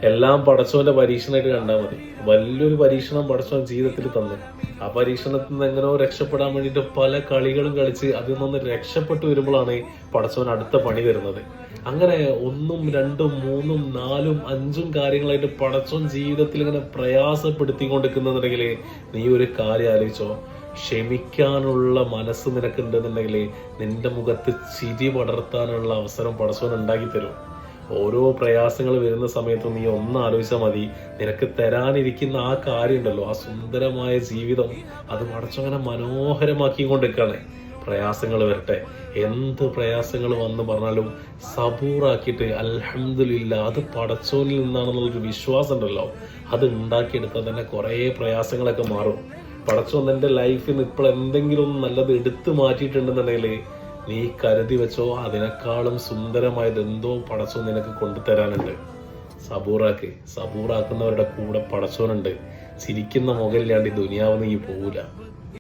എല്ലാം പടച്ചോന്റെ പരീക്ഷണമായിട്ട് കണ്ടാൽ മതി. വലിയൊരു പരീക്ഷണം പടച്ചോൻ ജീവിതത്തിൽ തന്നു. ആ പരീക്ഷണത്തിൽ നിന്ന് എങ്ങനെയോ രക്ഷപ്പെടാൻ വേണ്ടിയിട്ട് പല കളികളും കളിച്ച് അതിൽ നിന്ന് രക്ഷപ്പെട്ടു വരുമ്പോഴാണ് പടച്ചോൻ അടുത്ത പണി തരുന്നത്. അങ്ങനെ 1, 2, 3, 4, 5 കാര്യങ്ങളായിട്ട് പടച്ചോൻ ജീവിതത്തിൽ ഇങ്ങനെ പ്രയാസപ്പെടുത്തിക്കൊണ്ടിരിക്കുന്നുണ്ടെങ്കിൽ നീ ഒരു കാര്യം ആലോചിച്ചോ, ക്ഷമിക്കാനുള്ള മനസ്സ് നിനക്കുണ്ടെന്നുണ്ടെങ്കിൽ നിന്റെ മുഖത്ത് ചിരി പടർത്താനുള്ള അവസരം പടച്ചോൻ ഉണ്ടാക്കി തരും. ഓരോ പ്രയാസങ്ങൾ വരുന്ന സമയത്ത് നീ ഒന്ന് ആലോചിച്ചാൽ മതി, നിനക്ക് തരാനിരിക്കുന്ന ആ കാര്യം ഉണ്ടല്ലോ, ആ സുന്ദരമായ ജീവിതം, അത് പടച്ചോനെ മനോഹരമാക്കിക്കൊണ്ടിരിക്കുകയാണ്. പ്രയാസങ്ങൾ വരട്ടെ, എന്ത് പ്രയാസങ്ങൾ വന്ന് പറഞ്ഞാലും സബൂറാക്കിയിട്ട് അൽഹംദുലില്ലാ അത് പടച്ചോനിൽ നിന്നാണെന്നുള്ളൊരു വിശ്വാസം ഉണ്ടല്ലോ, അത് ഉണ്ടാക്കിയെടുത്താൽ തന്നെ കുറേ പ്രയാസങ്ങളൊക്കെ മാറും. പടച്ചോൻ നിന്റെ ലൈഫിൽ നിന്ന് ഇപ്പോൾ എന്തെങ്കിലും നല്ലത് എടുത്തു മാറ്റിയിട്ടുണ്ടെന്നുണ്ടെങ്കിൽ നീ കരുതി വെച്ചോ, അതിനേക്കാളും സുന്ദരമായത് എന്തോ പടച്ചോൻ നിനക്ക് കൊണ്ടുതരാനുണ്ട്. സബൂറാക്കുന്നവരുടെ കൂടെ പടച്ചോനുണ്ട്. ചിരിക്കുന്ന മുഖമില്ലാണ്ട് ഈ ദുനിയാവ് നീ പോവില്ല.